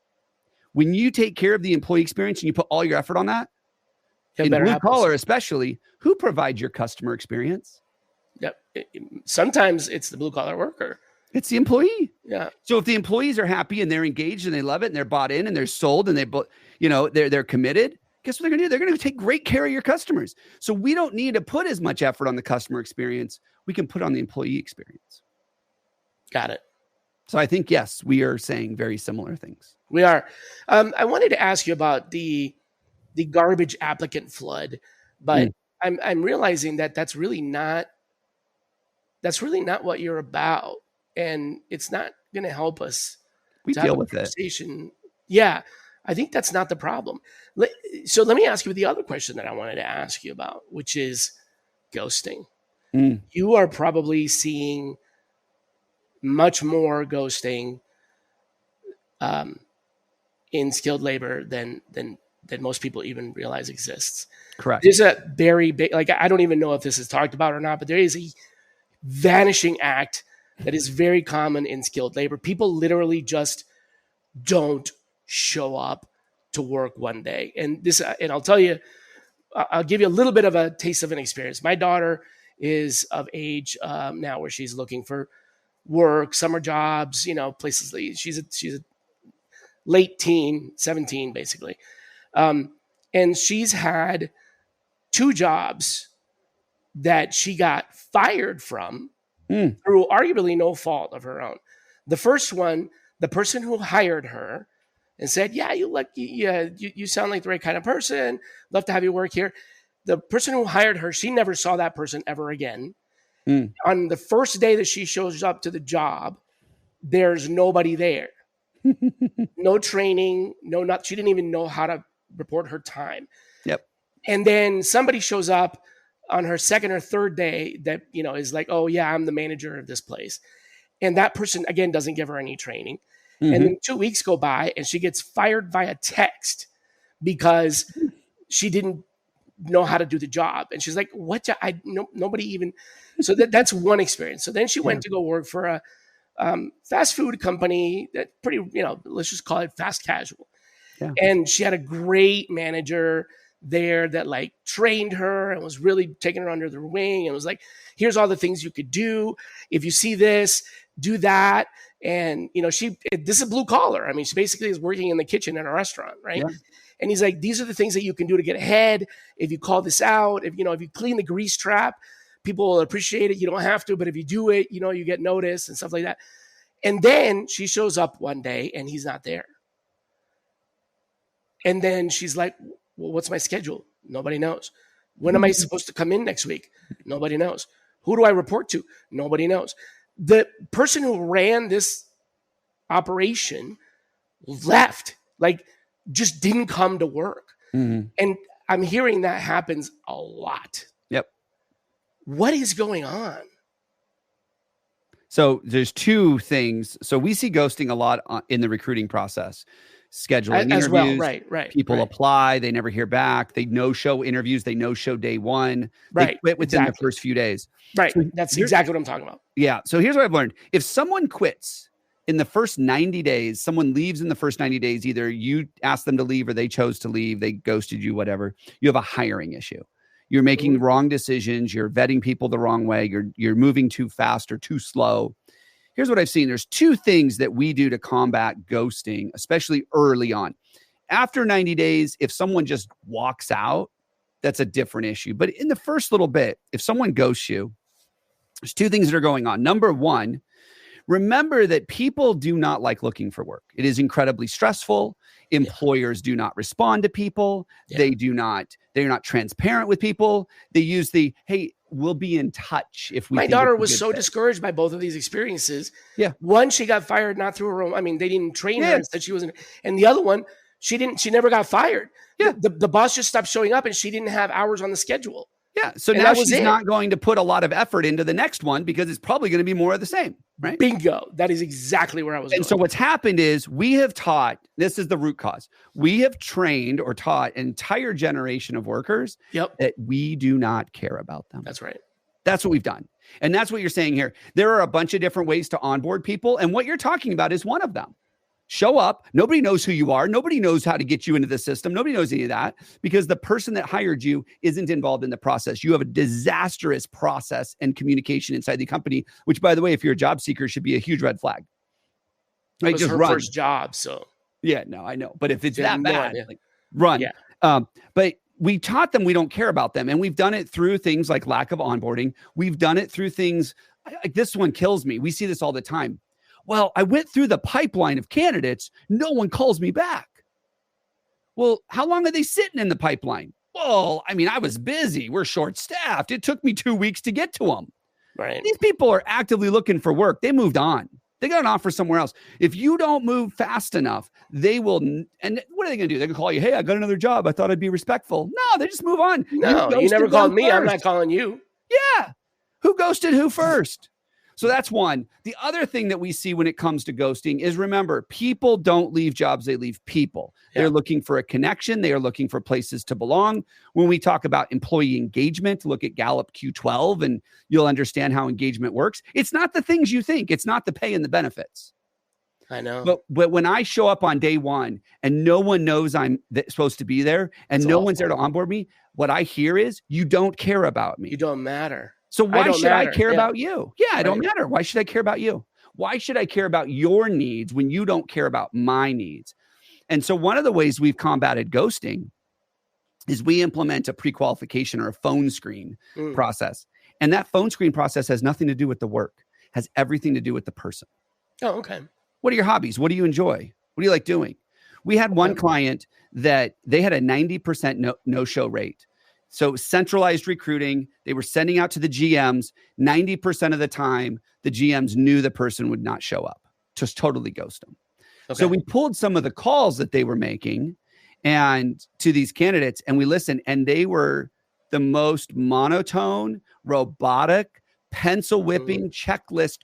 When you take care of the employee experience and you put all your effort on that, in blue collar especially, who provides your customer experience? Yep. Sometimes it's the blue collar worker. It's the employee. Yeah. So if the employees are happy and they're engaged and they love it and they're bought in and they're sold and they're committed, guess what they're going to do? They're going to take great care of your customers. So we don't need to put as much effort on the customer experience. We can put on the employee experience. Got it. So I think, yes, we are saying very similar things. We are. I wanted to ask you about the garbage applicant flood, but I'm realizing that that's really not what you're about. And it's not going to help us. We deal with it. Yeah, I think that's not the problem. So let me ask you the other question that I wanted to ask you about, which is ghosting. You are probably seeing much more ghosting in skilled labor than most people even realize exists. Correct. There's a very big, I don't even know if this is talked about or not, but there is a vanishing act that is very common in skilled labor. People literally just don't show up to work one day. And I'll tell you, I'll give you a little bit of a taste of an experience. My daughter is of age now where she's looking for work, summer jobs, places. She's a late teen, 17 basically. And she's had 2 jobs that she got fired from through arguably no fault of her own. The first one, the person who hired her and said, "Yeah, you sound like the right kind of person. Love to have you work here." The person who hired her, she never saw that person ever again. On the first day that she shows up to the job, there's nobody there. No training, she didn't even know how to report her time. Yep. And then somebody shows up on her second or third day that, is like, "Oh yeah, I'm the manager of this place." And that person, again, doesn't give her any training. And then 2 weeks go by and she gets fired via text because she didn't know how to do the job. And she's like, "What? Nobody even." So that's one experience. So then she went to go work for a fast food company that pretty, let's just call it fast casual. Yeah. And she had a great manager there that like trained her and was really taking her under their wing and was like, "Here's all the things you could do. If you see this, do that." And, this is blue collar. I mean, she basically is working in the kitchen in a restaurant, right? Yeah. And he's like, "These are the things that you can do to get ahead. If you call this out, if you clean the grease trap, people will appreciate it. You don't have to, but if you do it, you get noticed and stuff like that." And then she shows up one day and he's not there. And then she's like, "Well, what's my schedule?" Nobody knows. "When am I supposed to come in next week?" Nobody knows. "Who do I report to?" Nobody knows. The person who ran this operation left, like just didn't come to work. And I'm hearing that happens a lot. Yep. What is going on? So there's 2 things. So we see ghosting a lot in the recruiting process. Scheduling as interviews. Well, right. People apply, they never hear back. They no-show interviews, they no-show day 1. Right. They quit within the first few days. Right. So that's exactly what I'm talking about. Yeah. So here's what I've learned. If someone quits in the first 90 days, someone leaves in the first 90 days, either you asked them to leave or they chose to leave, they ghosted you, whatever, you have a hiring issue. You're making wrong decisions. You're vetting people the wrong way. You're moving too fast or too slow. Here's what I've seen. There's 2 things that we do to combat ghosting, especially early on. After 90 days, if someone just walks out, that's a different issue. But in the first little bit, if someone ghosts you, there's 2 things that are going on. Number 1, remember that people do not like looking for work. It is incredibly stressful. Employers do not respond to people. They're not transparent with people. They use "Hey, we'll be in touch if we." My daughter was so discouraged by both of these experiences. Yeah. One, she got fired not through her own. I mean, they didn't train her and said she wasn't. And the other one, she never got fired. Yeah. The boss just stopped showing up and she didn't have hours on the schedule. Yeah. So now she's not going to put a lot of effort into the next one because it's probably going to be more of the same, right? Bingo. That is exactly where I was going. And so what's happened is we have taught, this is the root cause. We have trained or taught an entire generation of workers that we do not care about them. That's right. That's what we've done. And that's what you're saying here. There are a bunch of different ways to onboard people. And what you're talking about is one of them. Show up. Nobody knows who you are. Nobody knows how to get you into the system. Nobody knows any of that because the person that hired you isn't involved in the process. You have a disastrous process and communication inside the company, which, by the way, if you're a job seeker, should be a huge red flag. Right? It was her first job, so. Yeah, no, I know. But if it's that bad, run. Yeah. But we taught them we don't care about them. And we've done it through things like lack of onboarding. We've done it through things like this one kills me. We see this all the time. Well, I went through the pipeline of candidates. No one calls me back. Well, how long are they sitting in the pipeline? Well, I mean, I was busy. We're short-staffed. It took me 2 weeks to get to them. Right. These people are actively looking for work. They moved on. They got an offer somewhere else. If you don't move fast enough, they will. And what are they going to do? They're going to call you, "Hey, I got another job. I thought I'd be respectful." No, they just move on. No, you never called me. I'm not calling you. Yeah. Who ghosted who first? So that's one. The other thing that we see when it comes to ghosting is, remember, people don't leave jobs, they leave people. Yeah. They're looking for a connection. They are looking for places to belong. When we talk about employee engagement, look at Gallup Q12 and you'll understand how engagement works. It's not the things you think. It's not the pay and the benefits. I know. But when I show up on day one and no one knows I'm supposed to be there and It's no awful. one's there to onboard me, what I hear is, you don't care about me. You don't matter. So why should I care Yeah. about you? Yeah, I don't Right. matter. Why should I care about you? Why should I care about your needs when you don't care about my needs? And so one of the ways we've combated ghosting is we implement a pre-qualification or a phone screen process. And that phone screen process has nothing to do with the work, has everything to do with the person. Oh, okay. What are your hobbies? What do you enjoy? What do you like doing? We had one client that they had a 90% no-show rate. So centralized recruiting, they were sending out to the GMs. 90% of the time, the GMs knew the person would not show up, just totally ghost them. Okay. So we pulled some of the calls that they were making and to these candidates, and we listened, and they were the most monotone, robotic, pencil whipping checklist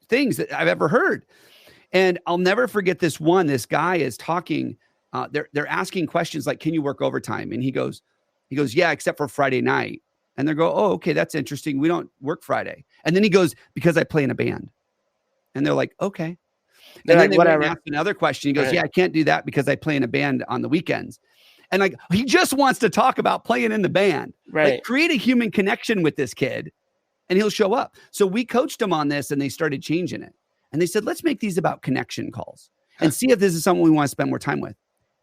things that I've ever heard. And I'll never forget this one. This guy is talking. They're asking questions like, "Can you work overtime?" And he goes, "Yeah, except for Friday night." And they go, "Oh, okay, that's interesting. We don't work Friday." And then he goes, "Because I play in a band." And they're like, "Okay." And then they went and asked another question. He goes, "Yeah, I can't do that because I play in a band on the weekends." And like, he just wants to talk about playing in the band. Right. Like, create a human connection with this kid and he'll show up. So we coached him on this and they started changing it. And they said, let's make these about connection calls and see if this is someone we want to spend more time with.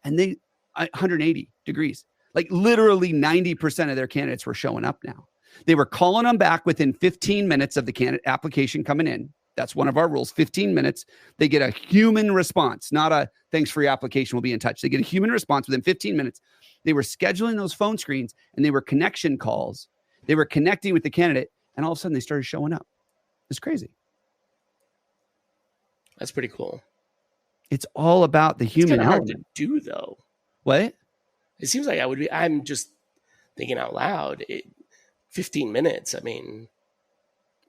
And they 180 degrees, like literally 90% of their candidates were showing up now. They were calling them back within 15 minutes of the candidate application coming in. That's one of our rules, 15 minutes. They get a human response, not a thanks for your application, we'll be in touch. They get a human response within 15 minutes. They were scheduling those phone screens and they were connection calls. They were connecting with the candidate and all of a sudden they started showing up. It's crazy. That's pretty cool. It's all about the human element. Hard to do though. What? It seems like I'm just thinking out loud. 15 minutes. I mean,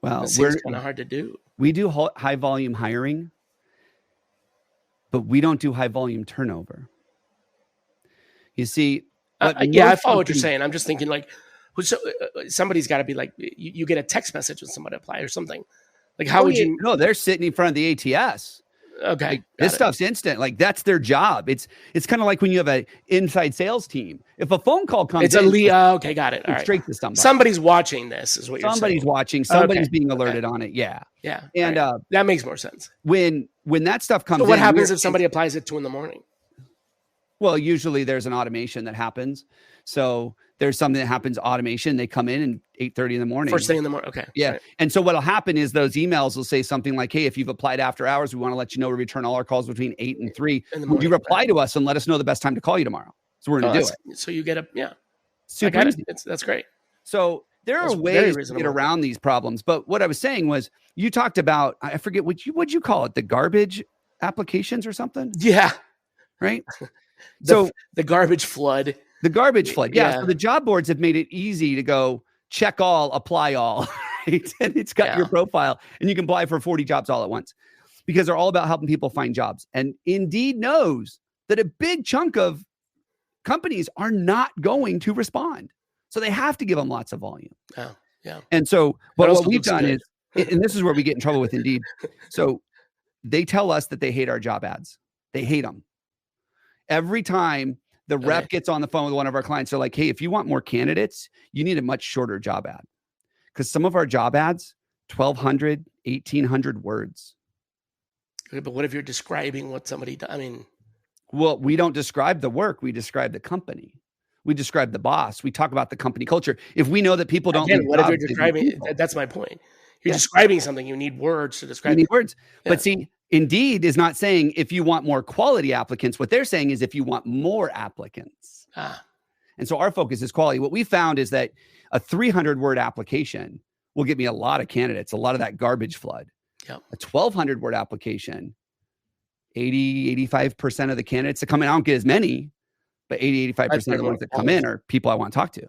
well, it seems kind of hard to do. We do high volume hiring, but we don't do high volume turnover. You see, I follow what you're saying. I'm just thinking like, somebody's got to be like, you get a text message when somebody apply or something. Like, how would you? No, they're sitting in front of the ATS. Okay. Like, this stuff's instant. Like, that's their job. It's kind of like when you have an inside sales team. If a phone call comes okay, got it. All right. Straight to somebody. Somebody's watching this is what you're saying. Somebody's watching. Somebody's being alerted on it. Yeah. Yeah. And that makes more sense. When that stuff comes in. What happens if somebody applies at 2 a.m? Well, usually there's an automation that happens. So there's something that happens automation. They come in and 8:30 in the morning. First thing in the morning. Okay. Yeah. Right. And so what'll happen is those emails will say something like, "Hey, if you've applied after hours, we want to let you know we return all our calls between 8 and 3. Would you reply to us and let us know the best time to call you tomorrow?" So we're going to do it. So you get super easy. That's great. So there are ways to get around these problems. But what I was saying was, you talked about, I forget what'd you call it? The garbage applications or something? Yeah. Right. The garbage flood. The garbage flood. Yeah. So the job boards have made it easy to go check all, apply all, right? And it's got your profile and you can apply for 40 jobs all at once because they're all about helping people find jobs. And Indeed knows that a big chunk of companies are not going to respond. So they have to give them lots of volume. Oh, yeah. And so what we've done is, and this is where we get in trouble with Indeed. So they tell us that they hate our job ads. They hate them. Every time the rep gets on the phone with one of our clients, they're like, "Hey, if you want more candidates, you need a much shorter job ad." Because some of our job ads, 1,200, 1,800 words. Okay, but what if you're describing what somebody does? I mean, well, we don't describe the work. We describe the company. We describe the boss. We talk about the company culture. If we know that people don't, what if you're describing? That's my point. You're describing something. You need words to describe. You need words. Yeah. But see, Indeed is not saying if you want more quality applicants. What they're saying is if you want more applicants. And so our focus is quality. What we found is that a 300-word application will get me a lot of candidates, a lot of that garbage flood. Yep. A 1,200-word application, 85% of the candidates that come in, I don't get as many, but 85% of the ones that come in are people I want to talk to.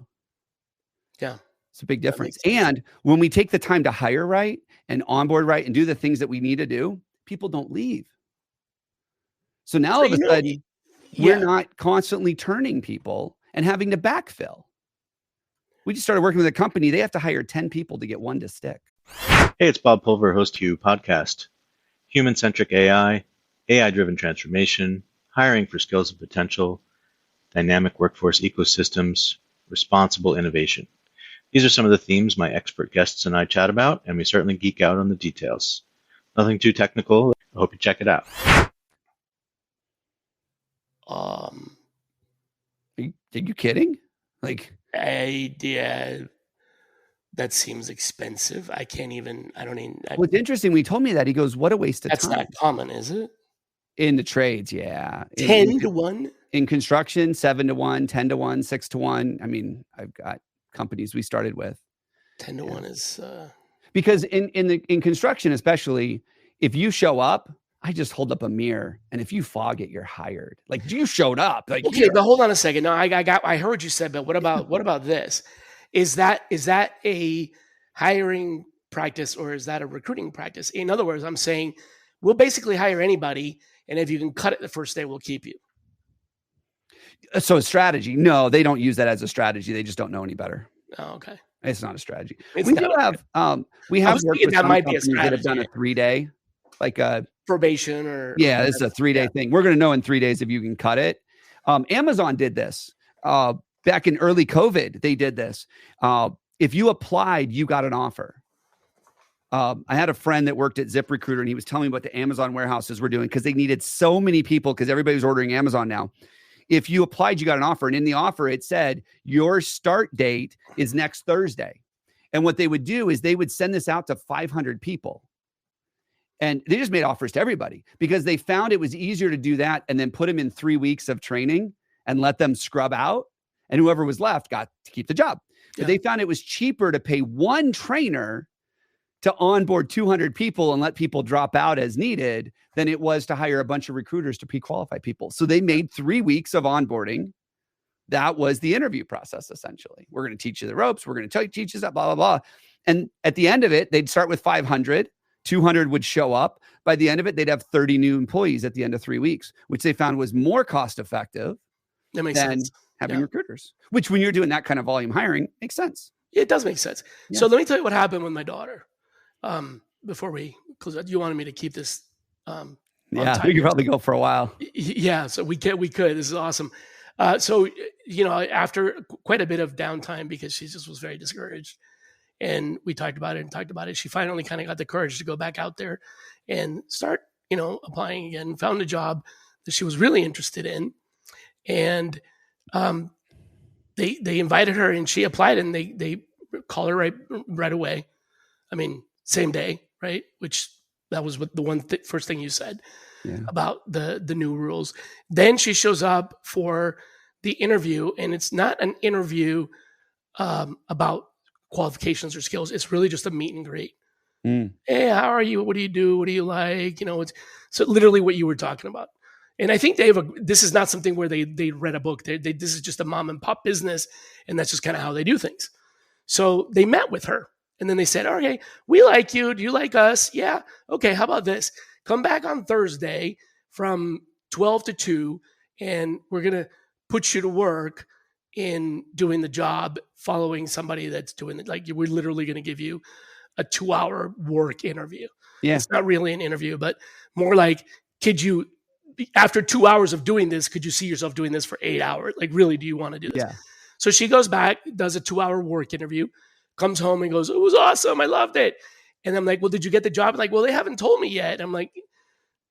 Yeah. It's a big That difference. makes sense. And when we take the time to hire right and onboard right and do the things that we need to do, people don't leave. So now all of a sudden, we're not constantly turning people and having to backfill. We just started working with a company. They have to hire 10 people to get one to stick. Hey, it's Bob Pulver, host to podcast. Human-centric AI, AI-driven transformation, hiring for skills and potential, dynamic workforce ecosystems, responsible innovation. These are some of the themes my expert guests and I chat about, and we certainly geek out on the details. Nothing too technical. I hope you check it out. Are you kidding? Like, yeah, that seems expensive. I don't even. Well, it's interesting. When he told me that, he goes, "What a waste of That's time." not common, is it? In the trades, yeah. 10 to 1? In construction, 7 to 1, 10 to 1, 6 to 1. I mean, I've got companies we started with. 10 to 1 is because in construction, especially, if you show up, I just hold up a mirror, and if you fog it, you're hired. Like, you showed up. Like, okay, but hold on a second. No, I heard what you said, but what about this? Is that a hiring practice or is that a recruiting practice? In other words, I'm saying we'll basically hire anybody, and if you can cut it the first day, we'll keep you. So a strategy? No, they don't use that as a strategy. They just don't know any better. Oh, okay. It's not a strategy. We have worked with some companies that have done a 3-day, like a probation or this is a 3-day thing. We're going to know in 3 days if you can cut it. Amazon did this back in early COVID. They did this. If you applied, you got an offer. I had a friend that worked at ZipRecruiter, and he was telling me what the Amazon warehouses were doing because they needed so many people because everybody was ordering Amazon now. If you applied, you got an offer. And in the offer, it said your start date is next Thursday. And what they would do is they would send this out to 500 people. And they just made offers to everybody because they found it was easier to do that and then put them in 3 weeks of training and let them scrub out. And whoever was left got to keep the job. But they found it was cheaper to pay one trainer to onboard 200 people and let people drop out as needed than it was to hire a bunch of recruiters to pre-qualify people. So they made 3 weeks of onboarding. That was the interview process, essentially. We're going to teach you the ropes. We're going to teach you that, blah, blah, blah. And at the end of it, they'd start with 500. 200 would show up. By the end of it, they'd have 30 new employees at the end of 3 weeks, which they found was more cost effective than having recruiters, which when you're doing that kind of volume hiring makes sense. It does make sense. Yeah. So let me tell you what happened with my daughter. Before we close out, you wanted me to keep this. We could probably go for a while. Yeah. So we could. This is awesome. So, after quite a bit of downtime because she just was very discouraged, and we talked about it, she finally kind of got the courage to go back out there and start, applying again, found a job that she was really interested in. And they invited her and she applied, and they called her right away. I mean, same day, right? Which that was what the first thing you said about the new rules. Then she shows up for the interview, and it's not an interview about qualifications or skills. It's really just a meet and greet. Hey, how are you? What do you do? What do you like? It's so literally what you were talking about. And I think this is not something where they read a book. This is just a mom and pop business, and that's just kind of how they do things. So they met with her, and then they said, okay, we like you. Do you like us? Yeah. Okay, how about this? Come back on Thursday from 12 to 2, and we're going to put you to work in doing the job following somebody that's doing it. Like, we're literally going to give you a 2-hour work interview. Yeah. It's not really an interview, but more like, after 2 hours of doing this, could you see yourself doing this for 8 hours? Like, really, do you want to do this? Yeah. So she goes back, does a 2-hour work interview, comes home and goes, it was awesome. I loved it. And I'm like, well, did you get the job? Like, well, they haven't told me yet. And I'm like,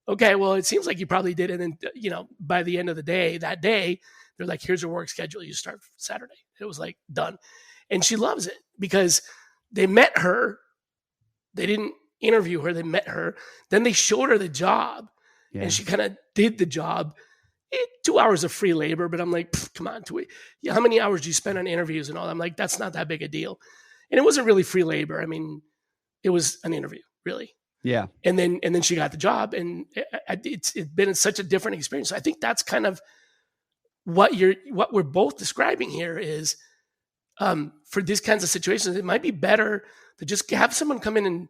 okay, well, it seems like you probably did. And then, by the end of the day, that day, they're like, here's your work schedule. You start Saturday. It was like done. And she loves it because they met her. They didn't interview her. They met her. Then they showed her the job. Yeah. And she kind of did the job. 2 hours of free labor. But I'm like, come on. How many hours do you spend on interviews and all? I'm like, that's not that big a deal. And it wasn't really free labor. I mean, it was an interview, really. Yeah. And then she got the job, and it's been such a different experience. So I think that's kind of what we're both describing here is for these kinds of situations, it might be better to just have someone come in and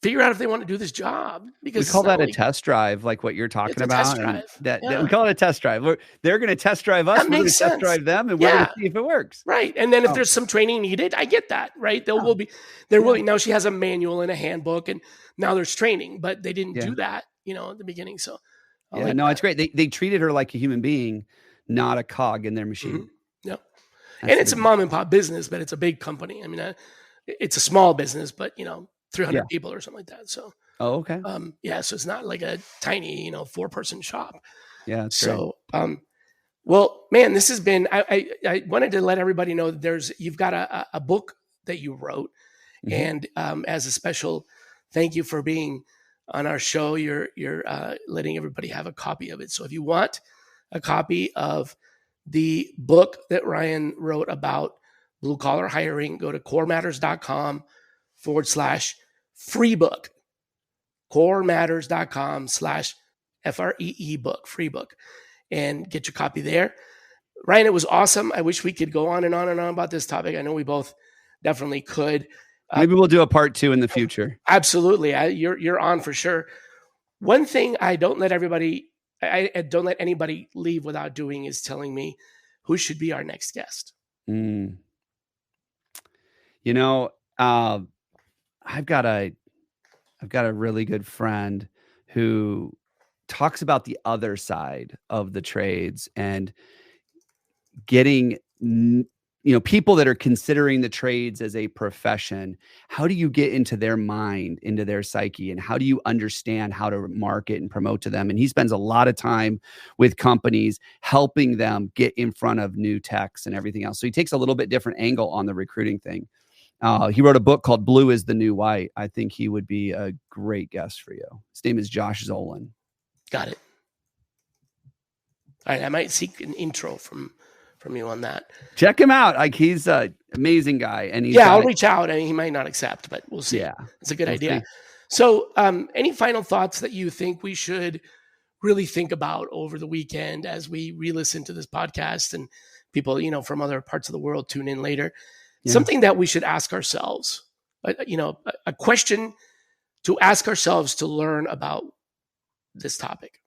figure out if they want to do this job. Because we call that a test drive, like what you're talking it's a test about. And drive. that Yeah. we call it a test drive. They're going to test drive us. That We're going to makes test sense. drive them, and we're going Yeah. to see if it works. Right. And then if Oh. there's some training needed, I get that. Right. There Yeah. will be. Now she has a manual and a handbook, and now there's training, but they didn't do that, at the beginning. So it's great. They treated her like a human being, not a cog in their machine. Mm-hmm. Yeah. And it's a mom and pop business, but it's a big company. I mean, it's a small business, but 300 people or something like that. So, okay. So it's not like a tiny, 4-person shop. Yeah. That's so, well, man, this has been, I wanted to let everybody know that you've got a book that you wrote, and as a special thank you for being on our show, you're letting everybody have a copy of it. So if you want a copy of the book that Ryan wrote about blue collar hiring, go to corematters.com/free book. corematters.com/FREE book, free book, and get your copy there. Ryan, it was awesome. I wish we could go on and on and on about this topic. I know we both definitely could. Maybe we'll do a part 2 in the future. Absolutely. You're on for sure. One thing I don't let anybody leave without doing is telling me who should be our next guest. I've got a really good friend who talks about the other side of the trades and getting, people that are considering the trades as a profession. How do you get into their mind, into their psyche, and how do you understand how to market and promote to them? And he spends a lot of time with companies helping them get in front of new techs and everything else. So he takes a little bit different angle on the recruiting thing. He wrote a book called Blue is the New White. I think he would be a great guest for you. His name is Josh Zolan. Got it. All right, I might seek an intro from you on that. Check him out. Like, he's an amazing guy. And I'll reach out. I mean, he might not accept, but we'll see. Yeah, it's a good idea. See. So any final thoughts that you think we should really think about over the weekend as we re-listen to this podcast and people, from other parts of the world tune in later? Yeah. Something that we should ask ourselves, a question to ask ourselves to learn about this topic.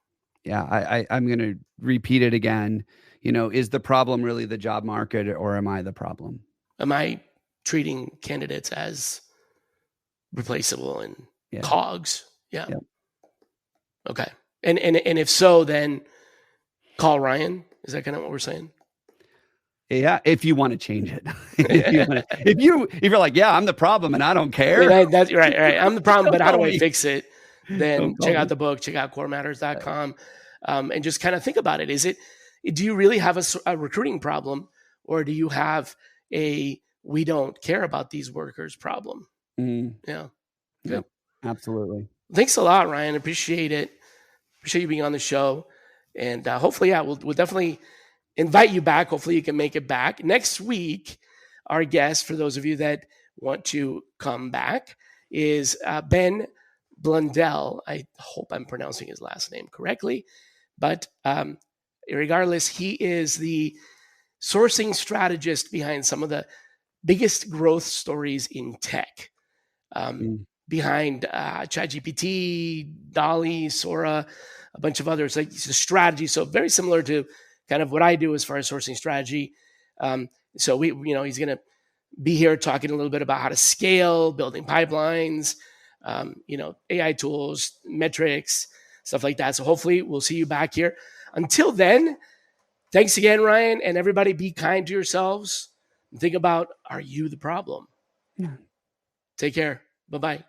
Yeah, I'm going to repeat it again. Is the problem really the job market, or am I the problem? Am I treating candidates as replaceable and cogs? Yeah. Yep. Okay. And if so, then call Ryan. Is that kind of what we're saying? Yeah, if you want to change it. if you're like, yeah, I'm the problem and I don't care. That's right. I'm the problem, but how do I fix it? Then check out the book, check out corematters.com, and just kind of think about it. Do you really have a recruiting problem, or do you have we don't care about these workers problem? Mm. Yeah. Yep, absolutely. Thanks a lot, Ryan. Appreciate it. Appreciate you being on the show. And hopefully, we'll definitely invite you back. Hopefully you can make it back. Next week, our guest, for those of you that want to come back, is Ben Blundell. I hope I'm pronouncing his last name correctly. But regardless, he is the sourcing strategist behind some of the biggest growth stories in tech. Behind ChatGPT, Dolly, Sora, a bunch of others. Like, it's a strategy. So very similar to kind of what I do as far as sourcing strategy. So he's going to be here talking a little bit about how to scale, building pipelines, AI tools, metrics, stuff like that. So hopefully we'll see you back here. Until then, thanks again, Ryan, and everybody, be kind to yourselves. Think about, are you the problem? Yeah. Take care. Bye-bye.